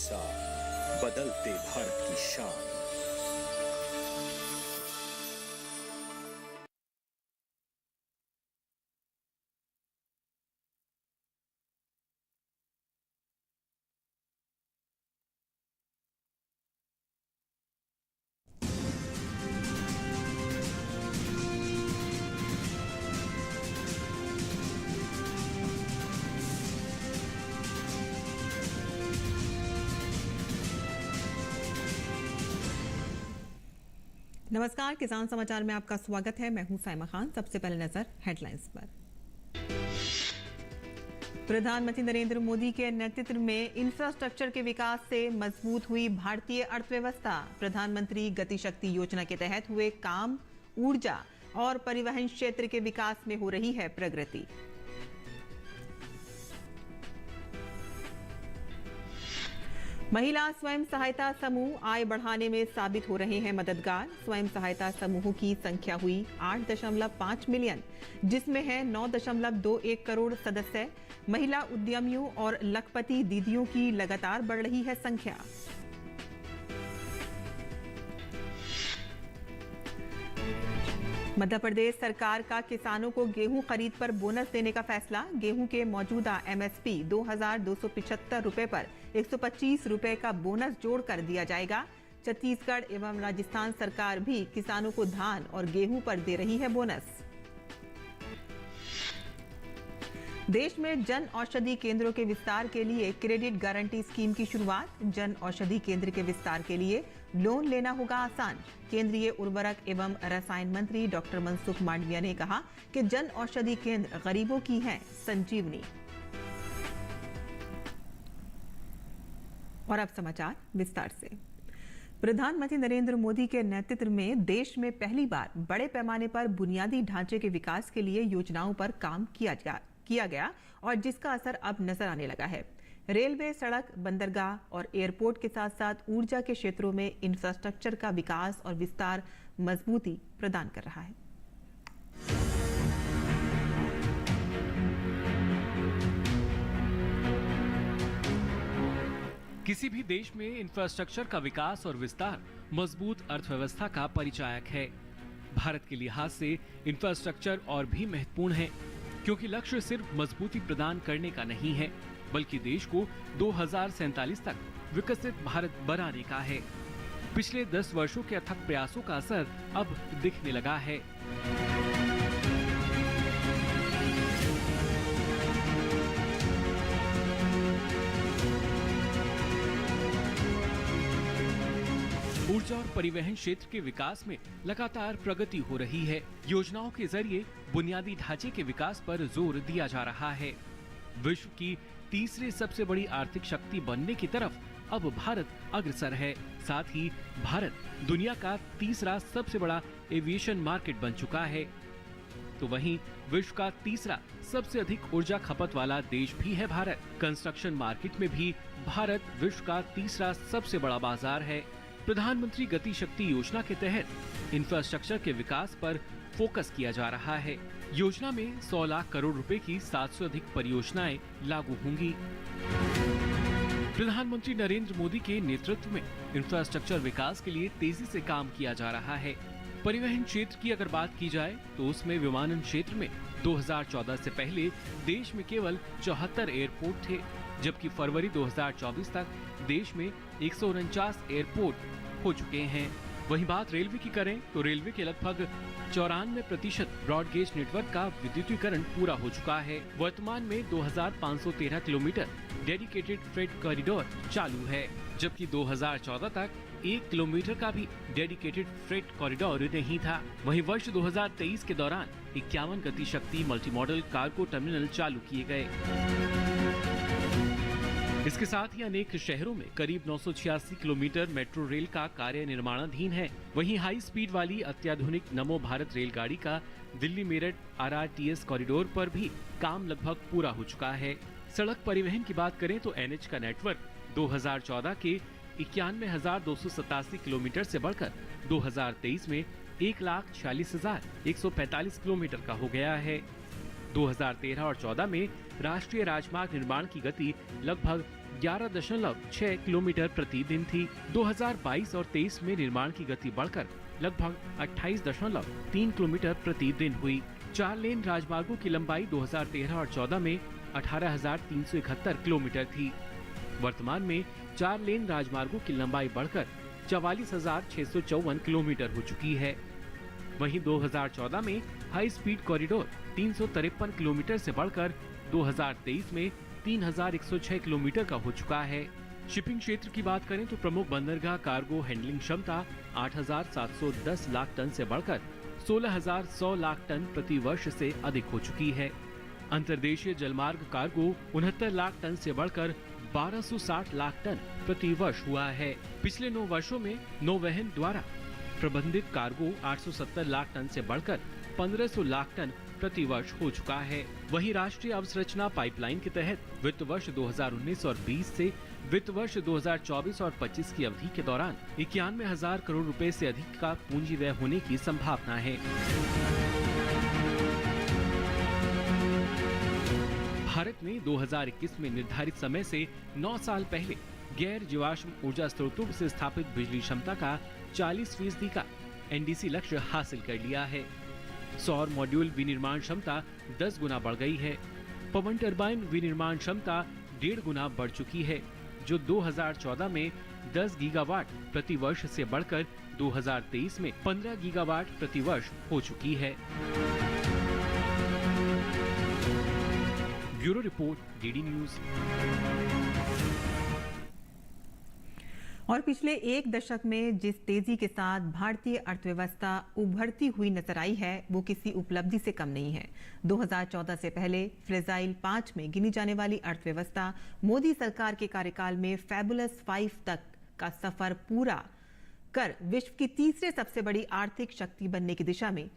साथ बदलते भारत की शान। नमस्कार, किसान समाचार में आपका स्वागत है। मैं हूं साइमा खान। सबसे पहले नजर हेडलाइंस पर। प्रधानमंत्री नरेंद्र मोदी के नेतृत्व में इंफ्रास्ट्रक्चर के विकास से मजबूत हुई भारतीय अर्थव्यवस्था। प्रधानमंत्री गति शक्ति योजना के तहत हुए काम, ऊर्जा और परिवहन क्षेत्र के विकास में हो रही है प्रगति। महिला स्वयं सहायता समूह आय बढ़ाने में साबित हो रहे हैं मददगार। स्वयं सहायता समूहों की संख्या हुई 8.5 मिलियन, जिसमें है 9.21 करोड़ सदस्य। महिला उद्यमियों और लखपति दीदियों की लगातार बढ़ रही है संख्या। मध्य प्रदेश सरकार का किसानों को गेहूं खरीद पर बोनस देने का फैसला। गेहूं के मौजूदा एमएसपी 2,275 रुपए पर 125 रुपए का बोनस जोड़कर दिया जाएगा। छत्तीसगढ़ एवं राजस्थान सरकार भी किसानों को धान और गेहूं पर दे रही है बोनस। देश में जन औषधि केंद्रों के विस्तार के लिए क्रेडिट गारंटी स्कीम की शुरुआत। जन औषधि केंद्र के विस्तार के लिए लोन लेना होगा आसान। केंद्रीय उर्वरक एवं रसायन मंत्री डॉक्टर मनसुख मांडविया ने कहा कि जन औषधि केंद्र गरीबों की है संजीवनी। और अब समाचार विस्तार से। प्रधानमंत्री नरेंद्र मोदी के नेतृत्व में देश में पहली बार बड़े पैमाने पर बुनियादी ढांचे के विकास के लिए योजनाओं पर काम किया गया और जिसका असर अब नजर आने लगा है। रेलवे, सड़क, बंदरगाह और एयरपोर्ट के साथ साथ ऊर्जा के क्षेत्रों में इंफ्रास्ट्रक्चर का विकास और विस्तार मजबूती प्रदान कर रहा है। किसी भी देश में इंफ्रास्ट्रक्चर का विकास और विस्तार मजबूत अर्थव्यवस्था का परिचायक है। भारत के लिहाज से इंफ्रास्ट्रक्चर और भी महत्वपूर्ण है, क्योंकि लक्ष्य सिर्फ मजबूती प्रदान करने का नहीं है, बल्कि देश को 2047 तक विकसित भारत बनाने का है। पिछले 10 वर्षों के अथक प्रयासों का असर अब दिखने लगा है। ऊर्जा और परिवहन क्षेत्र के विकास में लगातार प्रगति हो रही है। योजनाओं के जरिए बुनियादी ढांचे के विकास पर जोर दिया जा रहा है। विश्व की तीसरी सबसे बड़ी आर्थिक शक्ति बनने की तरफ अब भारत अग्रसर है। साथ ही भारत दुनिया का तीसरा सबसे बड़ा एविएशन मार्केट बन चुका है। तो वहीं विश्व का तीसरा सबसे अधिक ऊर्जा खपत वाला देश भी है भारत। कंस्ट्रक्शन मार्केट में भी भारत विश्व का तीसरा सबसे बड़ा बाजार है। प्रधानमंत्री गति शक्ति योजना के तहत इंफ्रास्ट्रक्चर के विकास पर फोकस किया जा रहा है। योजना में 100 लाख करोड़ रुपए की 700 से अधिक परियोजनाएं लागू होंगी। प्रधानमंत्री नरेंद्र मोदी के नेतृत्व में इंफ्रास्ट्रक्चर विकास के लिए तेजी से काम किया जा रहा है। परिवहन क्षेत्र की अगर बात की जाए तो उसमें विमानन क्षेत्र में 2014 से पहले देश में केवल 74 एयरपोर्ट थे, जबकि फरवरी 2024 तक देश में 149 एयरपोर्ट हो चुके हैं। वहीं बात रेलवे की करें तो रेलवे के लगभग 94% ब्रॉडगेज नेटवर्क का विद्युतीकरण पूरा हो चुका है। वर्तमान में 2513 किलोमीटर डेडिकेटेड फ्रेट कॉरिडोर चालू है, जबकि 2014 तक 1 किलोमीटर का भी डेडिकेटेड फ्रेट कॉरिडोर नहीं था। वहीं वर्ष 2023 के दौरान 51 गति शक्ति मल्टी मॉडल कार्गो टर्मिनल चालू किए गए। इसके साथ ही अनेक शहरों में करीब 986 किलोमीटर मेट्रो रेल का कार्य निर्माणाधीन है। वहीं हाई स्पीड वाली अत्याधुनिक नमो भारत रेलगाड़ी का दिल्ली मेरठ RRTS कॉरिडोर पर भी काम लगभग पूरा हो चुका है। सड़क परिवहन की बात करें तो NH का नेटवर्क 2014 के 91,287 किलोमीटर से बढ़कर 2023 में 1,46,145 किलोमीटर का हो गया है। 2013 और 14 में राष्ट्रीय राजमार्ग निर्माण की गति लगभग 11.6 किलोमीटर प्रति दिन थी। 2022 और 23 में निर्माण की गति बढ़कर लगभग 28.3 किलोमीटर प्रति दिन हुई। 4 लेन राजमार्गों की लंबाई 2013 और 14 में 18,371 किलोमीटर थी। वर्तमान में 4 लेन राजमार्गों की लंबाई बढ़कर 44,654 किलोमीटर हो चुकी है। वहीं 2014 में हाई स्पीड कॉरिडोर 353 किलोमीटर से बढ़कर 2023 में 3,106 किलोमीटर का हो चुका है। शिपिंग क्षेत्र की बात करें तो प्रमुख बंदरगाह कार्गो हैंडलिंग क्षमता 8,710 लाख टन से बढ़कर 16,100 लाख टन प्रति वर्ष से अधिक हो चुकी है। अंतर्देशीय जलमार्ग कार्गो 69 लाख टन से बढ़कर 1260 लाख टन प्रति वर्ष हुआ है। पिछले 9 वर्षों में नौवहन द्वारा प्रबंधित कार्गो 870 लाख टन से बढ़कर 1500 लाख टन प्रति वर्ष हो चुका है। वहीं राष्ट्रीय अवसंरचना पाइपलाइन के तहत वित्त वर्ष 2019 और 20 से वित्त वर्ष 2024 और 25 की अवधि के दौरान 91,000 करोड़ रुपए से अधिक का पूंजी व्यय होने की संभावना है। भारत ने 2021 में निर्धारित समय से 9 साल पहले गैर जीवाश्म ऊर्जा स्रोतों से स्थापित बिजली क्षमता का 40% का एनडीसी लक्ष्य हासिल कर लिया है। सौर मॉड्यूल विनिर्माण क्षमता 10 गुना बढ़ गई है। पवन टरबाइन विनिर्माण क्षमता 1.5 गुना बढ़ चुकी है, जो 2014 में 10 गीगावाट प्रति वर्ष से बढ़कर 2023 में 15 गीगावाट प्रति वर्ष हो चुकी है। Bureau report, DD news. और पिछले 1 दशक में जिस तेजी के साथ भारतीय अर्थव्यवस्था उभरती हुई नजर आई है, वो किसी उपलब्धि से कम नहीं है। 2014 से पहले फ्रेजाइल 5 में गिनी जाने वाली अर्थव्यवस्था मोदी सरकार के कार्यकाल में फैबुलस 5 तक का सफर पूरा कर विश्व की तीसरे सबसे बड़ी आर्थिक शक्ति बनने की दिशा में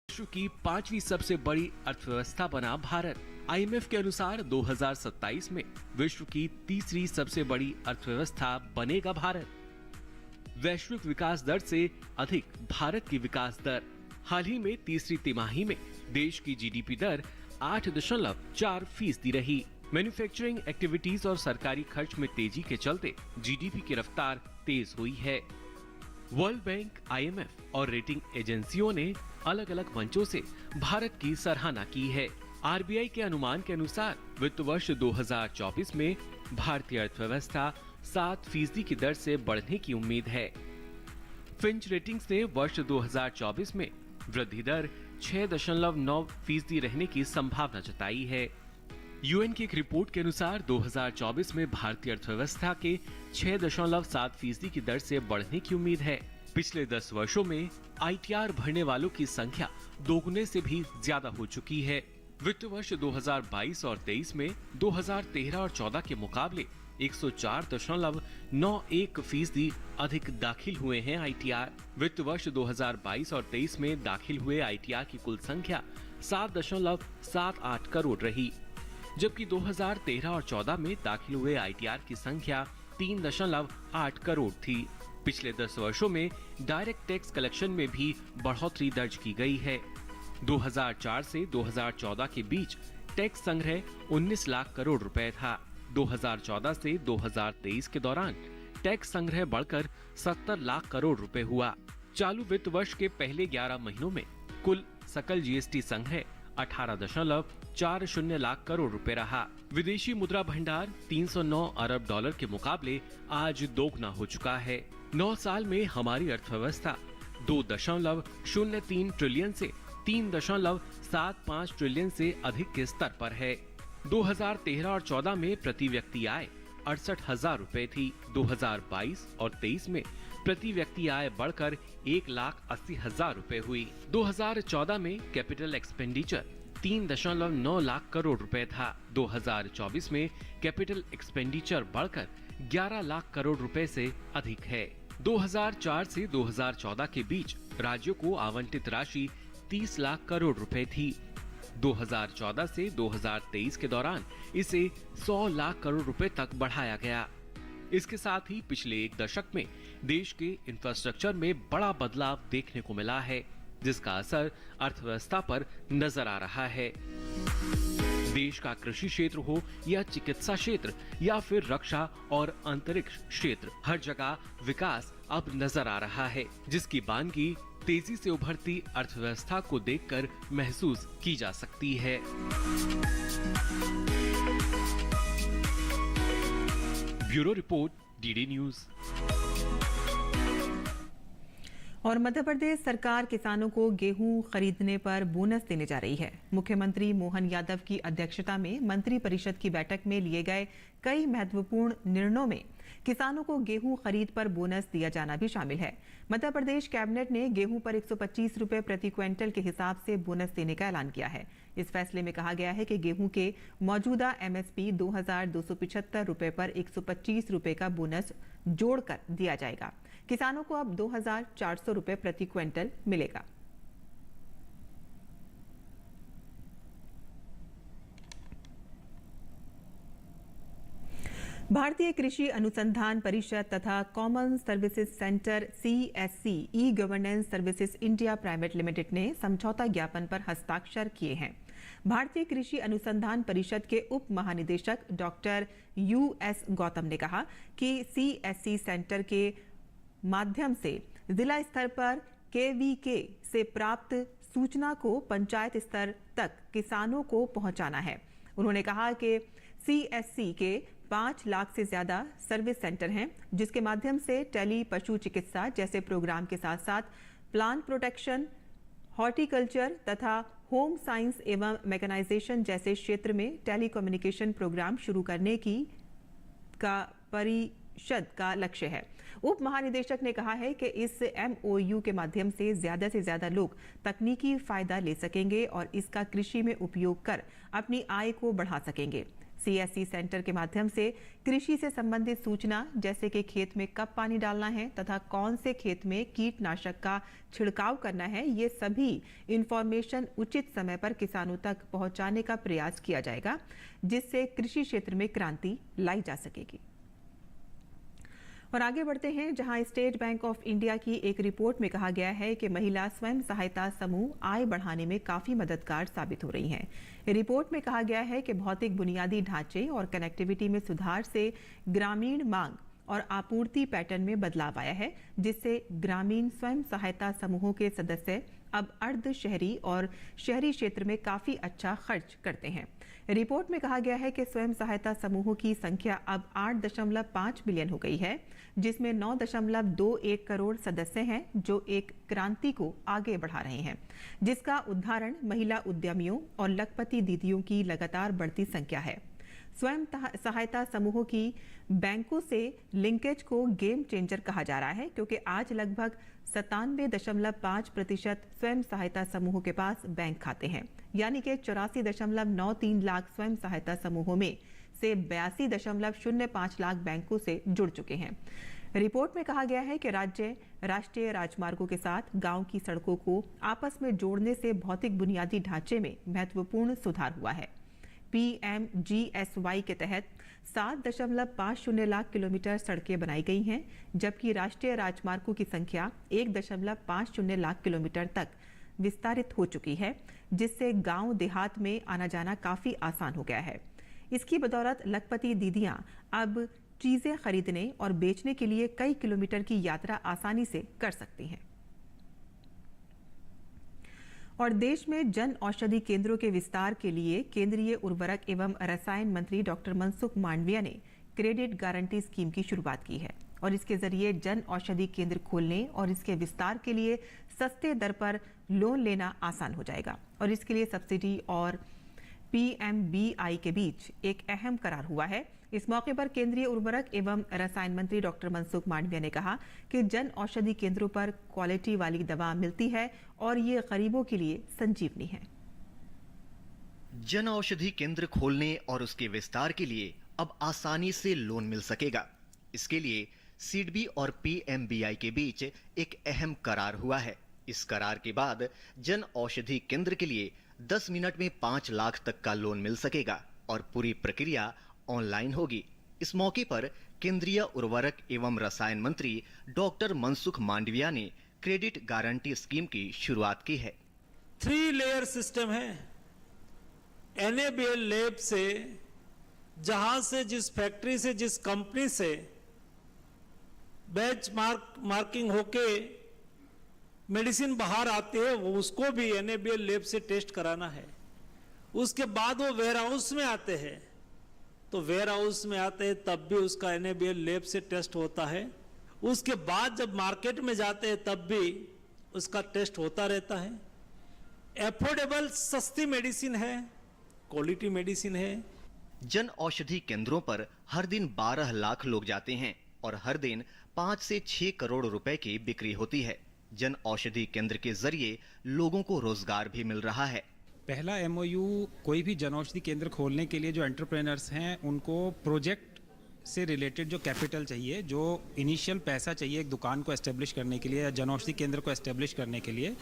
विश्व की 5वीं सबसे बड़ी अर्थव्यवस्था बना भारत। आईएमएफ के अनुसार 2027 में विश्व की तीसरी सबसे बड़ी अर्थव्यवस्था बनेगा भारत। वैश्विक विकास दर से अधिक भारत की विकास दर। हाल ही में तीसरी तिमाही में देश की जीडीपी दर 8.4% रही। मैन्युफैक्चरिंग एक्टिविटीज और सरकारी खर्च में तेजी के चलते जीडीपी की रफ्तार तेज हुई है। वर्ल्ड बैंक, आईएमएफ और रेटिंग एजेंसियों ने अलग अलग मंचों से भारत की सराहना की है। आरबीआई के अनुमान के अनुसार वित्त वर्ष 2024 में भारतीय अर्थव्यवस्था 7% की दर से बढ़ने की उम्मीद है। फिंच रेटिंग्स ने वर्ष 2024 में वृद्धि दर 6.9% रहने की संभावना जताई है। यूएन की एक रिपोर्ट के अनुसार 2024 में भारतीय अर्थव्यवस्था के 6.7% की दर से बढ़ने की उम्मीद है। पिछले 10 वर्षों में आईटीआर भरने वालों की संख्या दोगुने से भी ज्यादा हो चुकी है। वित्त वर्ष 2022 और 23 में 2013 और 14 के मुकाबले 104.91% अधिक दाखिल हुए हैं आईटीआर। वित्त वर्ष 2022 और 23 में दाखिल हुए आईटीआर की कुल संख्या 7.78 करोड़ रही, जबकि 2013 और 14 में दाखिल हुए आईटीआर की संख्या 3.8 करोड़ थी। पिछले 10 वर्षों में डायरेक्ट टैक्स कलेक्शन में भी बढ़ोतरी दर्ज की गई है। 2004 से 2014 के बीच टैक्स संग्रह 19 लाख करोड़ रुपए था। 2014 से 2023 के दौरान टैक्स संग्रह बढ़कर 70 लाख करोड़ रुपए हुआ। चालू वित्त वर्ष के पहले 11 महीनों में कुल सकल जीएसटी संग्रह 18.40 लाख करोड़ रुपए रहा। विदेशी मुद्रा भंडार 309 अरब डॉलर के मुकाबले आज दोगुना हो चुका है। 9 साल में हमारी अर्थव्यवस्था 2.03 ट्रिलियन से 3.75 ट्रिलियन से अधिक के स्तर पर है। 2013 और 14 में प्रति व्यक्ति आय 68,000 रुपए थी। 2022 और 23 में प्रति व्यक्ति आय बढ़कर 1,80,000 रुपए हुई। 2014 में कैपिटल एक्सपेंडिचर 3.9 लाख करोड़ रुपए था। 2024 में कैपिटल एक्सपेंडिचर बढ़कर 11 लाख करोड़ रुपए से अधिक है। 2004 से 2014 के बीच राज्यों को आवंटित राशि 30 लाख करोड़ रुपए थी। 2014 से 2023 के दौरान इसे 100 लाख करोड़ रुपए तक बढ़ाया गया। इसके साथ ही पिछले एक दशक में देश के इंफ्रास्ट्रक्चर में बड़ा बदलाव देखने को मिला है, जिसका असर अर्थव्यवस्था पर नजर आ रहा है। देश का कृषि क्षेत्र हो या चिकित्सा क्षेत्र या फिर रक्षा और अंतरिक्ष क्षेत्र, हर जगह विकास अब नजर आ रहा है, जिसकी बानगी तेजी से उभरती अर्थव्यवस्था को देखकर महसूस की जा सकती है। Bureau report, DD news. और मध्य प्रदेश सरकार किसानों को गेहूं खरीदने पर बोनस देने जा रही है। मुख्यमंत्री मोहन यादव की अध्यक्षता में मंत्री परिषद की बैठक में लिए गए कई महत्वपूर्ण निर्णयों में किसानों को गेहूं खरीद पर बोनस दिया जाना भी शामिल है। मध्य प्रदेश कैबिनेट ने गेहूं पर 125 रुपए प्रति क्विंटल के हिसाब से बोनस देने का ऐलान किया है। इस फैसले में कहा गया है कि गेहूं के मौजूदा एमएसपी 2,275 रुपए पर 125 रुपए का बोनस जोड़कर दिया जाएगा। किसानों को अब 2,400 रुपए प्रति क्विंटल मिलेगा। भारतीय कृषि अनुसंधान परिषद तथा common services centre CSC e governance services India private limited ने समझौता ज्ञापन पर हस्ताक्षर किए हैं। भारतीय कृषि अनुसंधान परिषद के उप महानिदेशक डॉक्टर US गौतम ने कहा कि CSC सेंटर के माध्यम से जिला स्तर पर KVK से प्राप्त सूचना को पंचायत स्तर तक किसानों को पहुंचाना है। उन्होंने कहा कि CSC के 5 लाख से ज्यादा सर्विस सेंटर हैं, जिसके माध्यम से टेली पशु चिकित्सा जैसे प्रोग्राम के साथ साथ प्लांट प्रोटेक्शन, हॉर्टिकल्चर तथा होम साइंस एवं मैकेनाइजेशन जैसे क्षेत्र में टेलीकम्युनिकेशन प्रोग्राम शुरू करने का परिषद का लक्ष्य है। उप महानिदेशक ने कहा है कि इस MOU के माध्यम से ज्यादा लोग तकनीकी फायदा ले सकेंगे और इसका कृषि में उपयोग कर अपनी आय को बढ़ा सकेंगे। CSC सेंटर के माध्यम से कृषि से संबंधित सूचना जैसे कि खेत में कब पानी डालना है तथा कौन से खेत में कीटनाशक का छिड़काव करना है, ये सभी इंफॉर्मेशन उचित समय पर किसानों तक पहुंचाने का प्रयास किया जाएगा, जिससे कृषि क्षेत्र में क्रांति लाई जा सकेगी। और आगे बढ़ते हैं, जहां स्टेट बैंक ऑफ इंडिया की एक रिपोर्ट में कहा गया है कि महिला स्वयं सहायता समूह आय बढ़ाने में काफी मददगार साबित हो रही हैं। रिपोर्ट में कहा गया है कि भौतिक बुनियादी ढांचे और कनेक्टिविटी में सुधार से ग्रामीण मांग और आपूर्ति पैटर्न में बदलाव आया है, जिससे ग्रामीण स्वयं सहायता समूहों के सदस्य अब अर्ध शहरी और शहरी क्षेत्र में काफी अच्छा खर्च करते हैं। रिपोर्ट में कहा गया है कि स्वयं सहायता समूहों की संख्या अब 8.5 मिलियन हो गई है, जिसमें 9.21 करोड़ सदस्य हैं जो एक क्रांति को आगे बढ़ा रहे हैं, जिसका उदाहरण महिला उद्यमियों और लखपति दीदियों की लगातार बढ़ती संख्या है। स्वयं सहायता समूहों की बैंकों से लिंकेज को गेम चेंजर कहा जा रहा है, क्योंकि आज लगभग 97.5% स्वयं सहायता समूहों के पास बैंक खाते हैं, यानी कि 84.93 लाख स्वयं सहायता समूहों में से 82.05 लाख बैंकों से जुड़ चुके हैं। रिपोर्ट में कहा गया है कि राष्ट्रीय राजमार्गों के साथ गांव की सड़कों को आपस में जोड़ने से भौतिक बुनियादी ढांचे में महत्वपूर्ण सुधार हुआ है। PMGSY के तहत 7.50 लाख किलोमीटर सड़कें बनाई गई हैं, जबकि राष्ट्रीय राजमार्गों की संख्या 1.50 लाख किलोमीटर तक विस्तारित हो चुकी है, जिससे गांव देहात में आना जाना काफी आसान हो गया है। इसकी बदौलत लखपति दीदियां अब चीजें खरीदने और बेचने के लिए कई किलोमीटर की यात्रा आसानी से कर सकती हैं। और देश में जन औषधि केंद्रों के विस्तार के लिए केंद्रीय उर्वरक एवं रसायन मंत्री डॉक्टर मनसुख मांडविया ने क्रेडिट गारंटी स्कीम की शुरुआत की है और इसके जरिए जन औषधि केंद्र खोलने और इसके विस्तार के लिए सस्ते दर पर लोन लेना आसान हो जाएगा और इसके लिए सब्सिडी और PMBI के बीच एक अहम करार हुआ है। इस मौके पर केंद्रीय उर्वरक एवं रसायन मंत्री डॉक्टर मनसुख मांडविया ने कहा कि जन औषधि केंद्रों पर क्वालिटी वाली दवा मिलती है और ये गरीबों के लिए संजीवनी है। जन औषधि केंद्र खोलने और उसके विस्तार के लिए अब आसानी से लोन मिल सकेगा। इसके लिए सिडबी और PMBI के बीच एक अहम करार हुआ है। इस करार के बाद जन औषधि केंद्र के लिए 10 मिनट में 5 लाख तक का लोन मिल सकेगा और पूरी प्रक्रिया ऑनलाइन होगी। इस मौके पर केंद्रीय उर्वरक एवं रसायन मंत्री डॉक्टर मनसुख मांडविया ने क्रेडिट गारंटी स्कीम की शुरुआत की है। 3 लेयर सिस्टम है। NABL लैब से, जहां से, जिस फैक्ट्री से, जिस कंपनी से बैच मार्किंग होके मेडिसिन बाहर आती है, वो उसको भी NABL लैब से टेस्ट कराना है। उसके बाद वो वेयर हाउस में आते हैं, तो वेयर हाउस में आते हैं तब भी उसका NABL लैब से टेस्ट होता है। उसके बाद जब मार्केट में जाते हैं तब भी उसका टेस्ट होता रहता है। एफोर्डेबल सस्ती मेडिसिन है, क्वालिटी मेडिसिन है। जन औषधि केंद्रों पर हर दिन 12 लाख लोग जाते हैं और हर दिन 5 से 6 करोड़ रुपए की बिक्री होती है। जन औषधि केंद्र के जरिए लोगों को रोजगार भी मिल रहा है। पहला MOU कोई भी जन औषधि केंद्र खोलने के लिए जो एंटरप्रेन्योर्स हैं उनको प्रोजेक्ट से रिलेटेड जो कैपिटल चाहिए, जो इनिशियल पैसा चाहिए एक दुकान को एस्टेब्लिश करने के लिए या जन औषधि केंद्र को एस्टेब्लिश करने के लिए,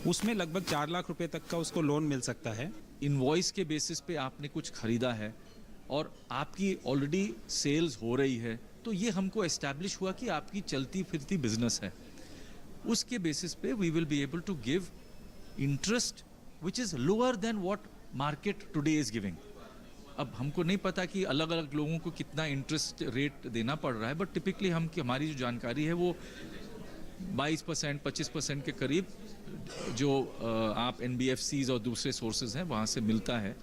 उसमें लगभग 4 लाख रुपए तक का उसको लोन मिल सकता है। इनवॉइस के बेसिस पे आपने कुछ खरीदा है और आपकी ऑलरेडी सेल्स हो रही है, तो ये हमको एस्टैब्लिश हुआ कि आपकी चलती फिरती बिजनेस है। उसके बेसिस पे we will be able to give interest which is lower than what market today is giving. अब हमको नहीं पता कि अलग अलग लोगों को कितना इंटरेस्ट रेट देना पड़ रहा है, बट टिपिकली हमारी जो जानकारी है वो 22%, 25% के करीब जो आप NBFCs और दूसरे सोर्सेज हैं वहाँ से मिलता है।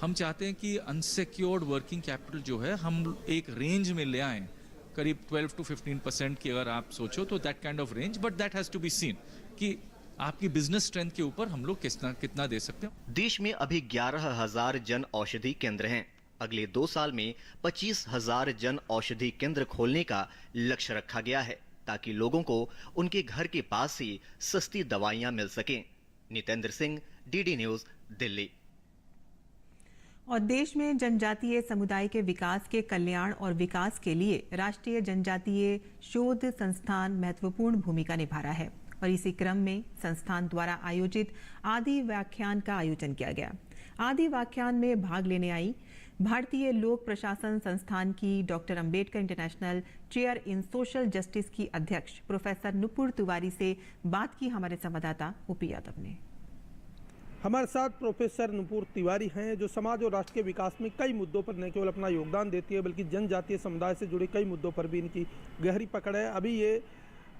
हम चाहते हैं कि अनसिक्योर्ड वर्किंग कैपिटल जो है हम एक रेंज में ले आएँ, करीब 12 to 15% की अगर आप सोचो तो that kind of range, but that has to be seen कि आपकी बिजनेस स्ट्रेंथ के ऊपर हम लोग कितना दे सकते हैं। देश में अभी 11,000 जन औषधि केंद्र हैं। अगले 2 साल में 25,000 जन औषधि केंद्र खोलने का लक्ष्य रखा गया है ताकि लोगों को उनके घर के पास ही सस्ती दवाइयां मिल सकें। Nitendra Singh, DD news, Delhi. और देश में जनजातीय समुदाय के विकास के कल्याण और विकास के लिए राष्ट्रीय जनजातीय शोध संस्थान महत्वपूर्ण भूमिका निभा रहा है और इसी क्रम में संस्थान द्वारा आयोजित आदि व्याख्यान का आयोजन किया गया। आदि व्याख्यान में भाग लेने आई भारतीय लोक प्रशासन संस्थान की doctor Ambedkar international chair in social justice की अध्यक्ष प्रोफेसर नुपुर तिवारी से बात की हमारे संवाददाता ओपी यादव ने। हमारे साथ प्रोफेसर नुपुर तिवारी हैं जो समाज और राष्ट्र के विकास में कई मुद्दों पर न केवल अपना योगदान देती है बल्कि जनजातीय समुदाय से जुड़े कई मुद्दों पर भी इनकी गहरी पकड़ है। अभी ये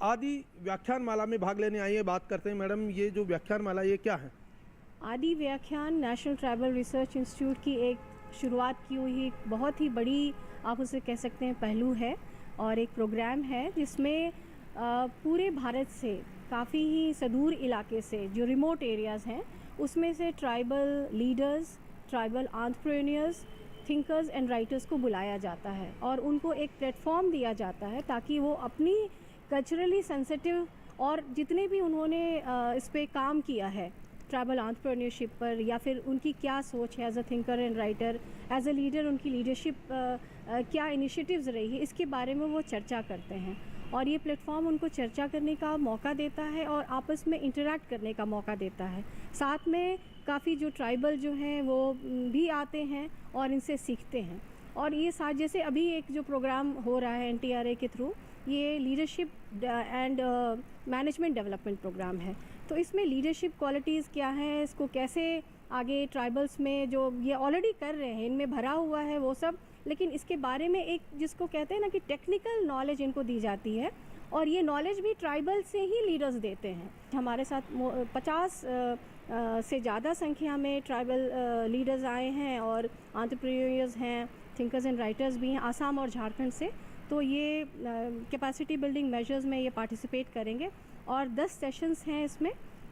आदि व्याख्यान माला में भाग लेने आई है। बात करते हैं मैडम, ये जो व्याख्यान माला ये क्या है? आदि व्याख्यान नेशनल ट्राइबल रिसर्च इंस्टीट्यूट की एक शुरुआत की हुई एक बहुत ही बड़ी, आप उसे कह सकते हैं, पहलू है और एक प्रोग्राम है जिसमें पूरे भारत से काफ़ी ही सुदूर इलाके से जो रिमोट एरियाज़ हैं उसमें से tribal leaders, tribal entrepreneurs, thinkers and writers को बुलाया जाता है और उनको एक प्लेटफॉर्म दिया जाता है ताकि वो अपनी कल्चरली सेंसिटिव और जितने भी उन्होंने इस पे काम किया है ट्राइबल एंटरप्रेन्योरशिप पर या फिर उनकी क्या सोच है as a thinker and writer, as a leader उनकी लीडरशिप क्या इनिशिएटिव्स रही है, इसके बारे में वो चर्चा करते हैं और ये प्लेटफॉर्म उनको चर्चा करने का मौका देता है और आपस में इंटरैक्ट करने का मौका देता है। साथ में काफ़ी जो ट्राइबल जो हैं वो भी आते हैं और इनसे सीखते हैं और ये साथ जैसे अभी एक जो प्रोग्राम हो रहा है NTRA के थ्रू, ये leadership and management development programme है। तो इसमें लीडरशिप क्वालिटीज़ क्या हैं, इसको कैसे आगे ट्राइबल्स में जो ये ऑलरेडी कर रहे हैं इनमें भरा हुआ है वो सब, लेकिन इसके बारे में एक जिसको कहते हैं ना कि टेक्निकल नॉलेज इनको दी जाती है और ये नॉलेज भी ट्राइबल से ही लीडर्स देते हैं। हमारे साथ 50 से ज़्यादा संख्या में ट्राइबल लीडर्स आए हैं और एंटरप्रेन्योर्स हैं, थिंकर्स एंड राइटर्स भी हैं आसाम और झारखंड से। तो ये कैपेसिटी बिल्डिंग मेजर्स में ये पार्टिसिपेट करेंगे और 10 सेशंस हैं इसमें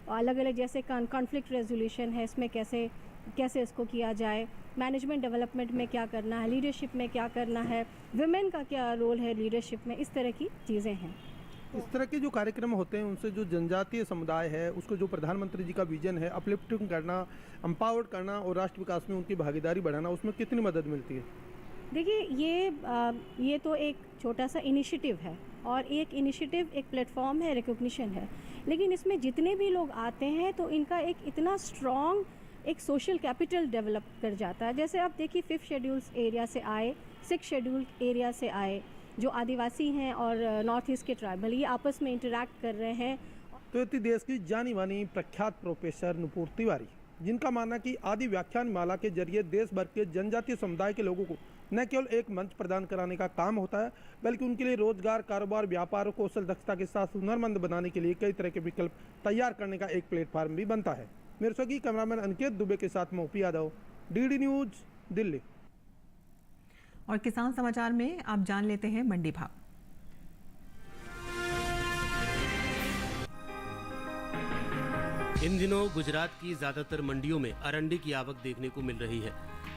अलग अलग, जैसे कॉन्फ्लिक्ट रेजोल्यूशन है, इसमें कैसे कैसे इसको किया जाए, मैनेजमेंट डेवलपमेंट में क्या करना है, लीडरशिप में क्या करना है, विमेन का क्या रोल है लीडरशिप में, इस तरह की चीज़ें हैं। इस तरह के जो कार्यक्रम होते हैं उनसे जो जनजातीय समुदाय है उसको जो प्रधानमंत्री जी का विजन है अपलिफ्टिंग करना, एम्पावर्ड करना और राष्ट्र विकास में उनकी भागीदारी बढ़ाना, उसमें कितनी मदद मिलती है? देखिए ये तो एक छोटा सा इनिशिएटिव है और एक इनिशिएटिव एक प्लेटफॉर्म है, रिकॉग्निशन है, लेकिन इसमें जितने भी लोग आते हैं तो इनका एक इतना स्ट्रॉन्ग एक सोशल कैपिटल डेवलप कर जाता है। जैसे आप देखिए 5th शेड्यूल एरिया से आए, 6th शेड्यूल एरिया से आए, जो आदिवासी हैं और नॉर्थ ईस्ट के ट्राइबल, ये आपस में इंटरैक्ट कर रहे हैं। तो ये देश की जानी मानी प्रख्यात प्रोफेसर नुपुर तिवारी, जिनका मानना कि आदि व्याख्यान माला के जरिए देश भर के जनजातीय समुदाय के लोगों को न केवल एक मंच प्रदान कराने का काम होता है बल्कि उनके लिए रोजगार, कारोबार, व्यापार और कौशल दक्षता के साथ हुनरमंद बनाने के लिए कई तरह के विकल्प तैयार करने का एक प्लेटफॉर्म भी बनता है। मेरे सहयोगी कैमरामैन अनिकेत दुबे के साथ मोपी यादव, DD न्यूज, दिल्ली। और किसान समाचार में आप जान लेते हैं मंडी भाव। इन दिनों गुजरात की ज्यादातर मंडियों में अरंडी की आवक देखने को मिल रही है।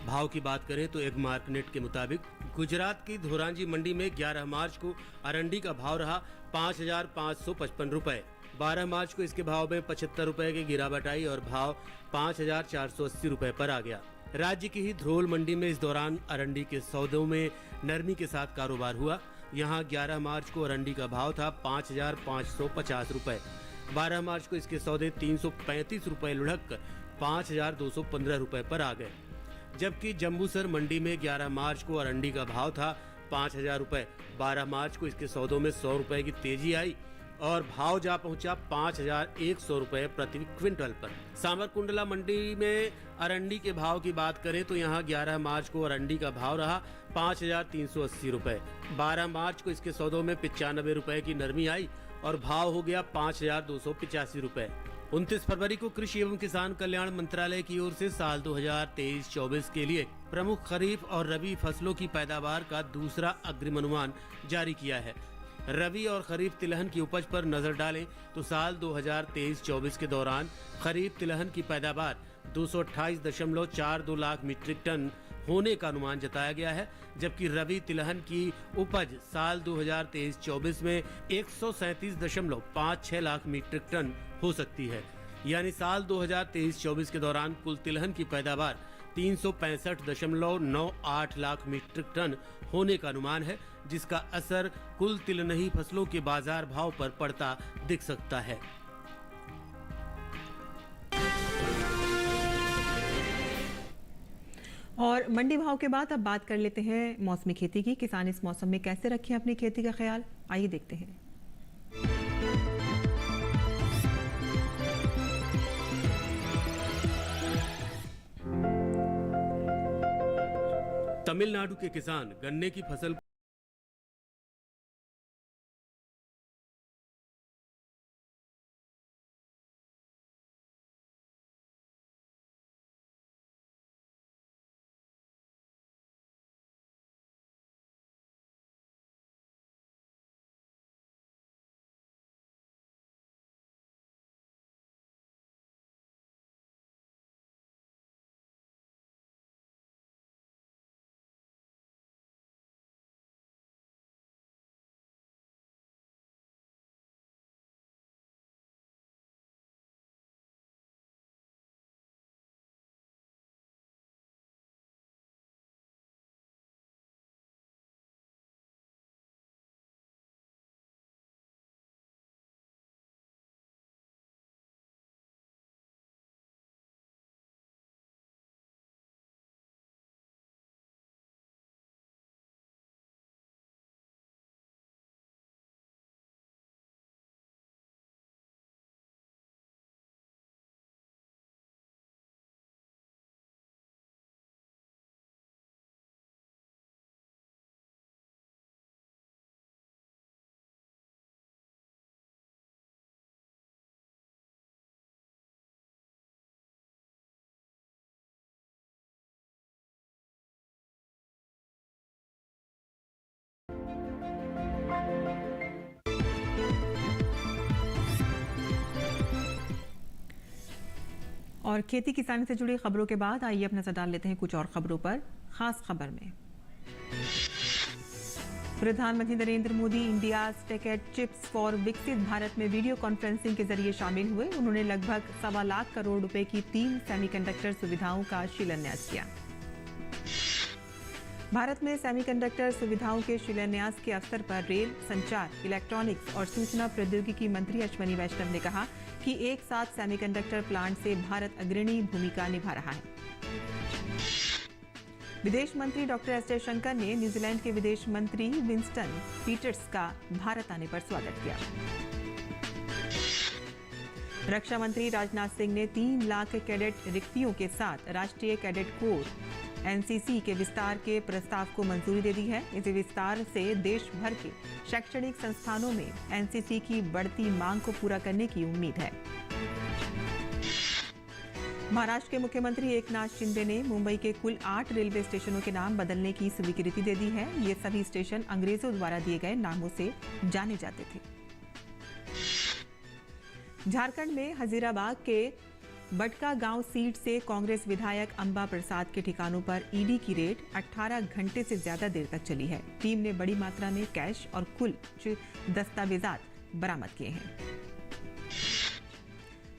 भाव की बात करें तो एक मार्कनेट के मुताबिक गुजरात की धोरांजी मंडी में 11 मार्च को अरंडी का भाव रहा 5,555 रुपए। 12 मार्च को इसके भाव में 75 रुपए की गिरावट आई और भाव 5,480 रुपए पर आ गया। राज्य की ही ध्रोल मंडी में इस दौरान अरंडी के सौदों में नरमी के साथ कारोबार हुआ। यहां 11 मार्च को अरंडी का भाव था 5,550 रुपए। 12 मार्च को इसके सौदे 335 रुपए लुढ़क कर 5,215 रुपए पर आ गए। जबकि जम्बूसर मंडी में 11 मार्च को अरंडी का भाव था 5,000 रुपए। 12 मार्च को इसके सौदों में 100 रुपए की तेजी आई और भाव जा पहुंचा 5,100 रुपए प्रति क्विंटल पर। सामरकुंडला मंडी में अरंडी के भाव की बात करें तो यहां 11 मार्च को अरंडी का भाव रहा 5,380 रुपए। 12 मार्च को इसके सौदों में 95 रुपए की नरमी आई और भाव हो गया 5,285 रुपए। 29 फरवरी को कृषि एवं किसान कल्याण मंत्रालय की ओर से साल 2023-24 के लिए प्रमुख खरीफ और रबी फसलों की पैदावार का दूसरा अग्रिम अनुमान जारी किया है। रबी और खरीफ तिलहन की उपज पर नजर डालें तो साल 2023-24 के दौरान खरीफ तिलहन की पैदावार 228.42 लाख मीट्रिक टन होने का अनुमान जताया गया है, जबकि रबी तिलहन की उपज साल 2023-24 में 137.56 लाख मीट्रिक टन हो सकती है। यानी साल 2023-24 के दौरान कुल तिलहन की पैदावार 365.98 लाख मीट्रिक टन होने का अनुमान है, जिसका असर कुल तिलहनी फसलों के बाजार भाव पर पड़ता दिख सकता है। और मंडी भाव के बाद अब बात कर लेते हैं मौसमी खेती की। किसान इस मौसम में कैसे रखें अपनी खेती का ख्याल, आइए देखते हैं। तमिलनाडु के किसान गन्ने की फसल और खेती किसानी से जुड़ी खबरों के बाद आइए अब नजर डाल लेते हैं कुछ और खबरों पर। खास खबर में प्रधानमंत्री Narendra Modi India tech chips for विकसित भारत में वीडियो कॉन्फ्रेंसिंग के जरिए शामिल हुए। उन्होंने लगभग 1.25 लाख करोड़ रुपए की 3 सेमीकंडक्टर सुविधाओं का शिलान्यास किया। भारत में सेमीकंडक्टर सुविधाओं के शिलान्यास के अवसर पर रेल, संचार, इलेक्ट्रॉनिक्स और सूचना प्रौद्योगिकी मंत्री अश्विनी वैष्णव ने कहा कि एक साथ सेमीकंडक्टर प्लांट से भारत अग्रणी भूमिका निभा रहा है। विदेश मंत्री डॉक्टर एस जयशंकर ने न्यूजीलैंड के विदेश मंत्री विंस्टन पीटर्स का भारत आने पर स्वागत किया। रक्षा मंत्री राजनाथ सिंह ने 3 लाख कैडेट रिक्तियों के साथ राष्ट्रीय कैडेट कोर एनसीसी के विस्तार के प्रस्ताव को मंजूरी दे दी है। इस विस्तार से देश भर के शैक्षणिक संस्थानों में एनसीसी की बढ़ती मांग को पूरा करने की उम्मीद है। महाराष्ट्र के मुख्यमंत्री एकनाथ शिंदे ने मुंबई के कुल 8 रेलवे स्टेशनों के नाम बदलने की स्वीकृति दे दी है। ये सभी स्टेशन अंग्रेजों द्वारा दिए गए नामों से जाने जाते थे। झारखंड में हजीराबाद के बटका गांव सीट से कांग्रेस विधायक अंबा प्रसाद के ठिकानों पर ईडी की रेड 18 घंटे से ज्यादा देर तक चली है। टीम ने बड़ी मात्रा में कैश और कुछ दस्तावेजात बरामद किए हैं।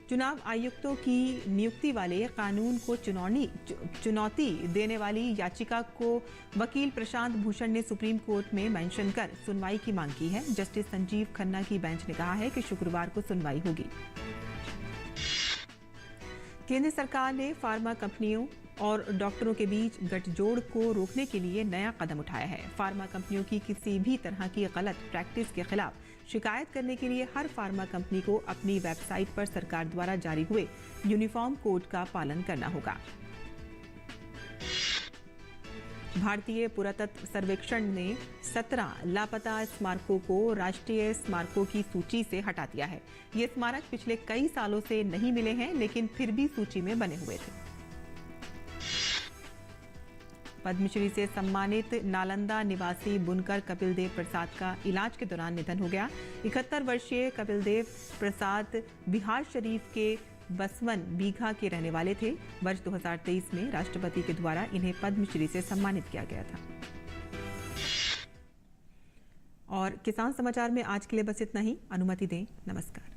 चुनाव आयुक्तों की नियुक्ति वाले कानून को चुनौती देने वाली याचिका को वकील प्रशांत भूषण ने सुप्रीम कोर्ट में मेंशन कर सुनवाई की मांग की है। जस्टिस संजीव खन्ना की बेंच ने कहा है कि शुक्रवार को सुनवाई होगी। केंद्र सरकार ने फार्मा कंपनियों और डॉक्टरों के बीच गठजोड़ को रोकने के लिए नया कदम उठाया है। फार्मा कंपनियों की किसी भी तरह की गलत प्रैक्टिस के खिलाफ शिकायत करने के लिए हर फार्मा कंपनी को अपनी वेबसाइट पर सरकार द्वारा जारी हुए यूनिफॉर्म कोड का पालन करना होगा। भारतीय पुरातत्व सर्वेक्षण ने 17 लापता स्मारकों को राष्ट्रीय स्मारकों की सूची से हटा दिया है। ये स्मारक पिछले कई सालों से नहीं मिले हैं, लेकिन फिर भी सूची में बने हुए थे। पद्मश्री से सम्मानित नालंदा निवासी बुनकर कपिल देव प्रसाद का इलाज के दौरान निधन हो गया। 71 वर्षीय कपिल देव प्रसाद बिहार शरीफ के बसवन बीघा के रहने वाले थे। वर्ष 2023 में राष्ट्रपति के द्वारा इन्हें पद्मश्री से सम्मानित किया गया था। और किसान समाचार में आज के लिए बस इतना ही। अनुमति दें। नमस्कार।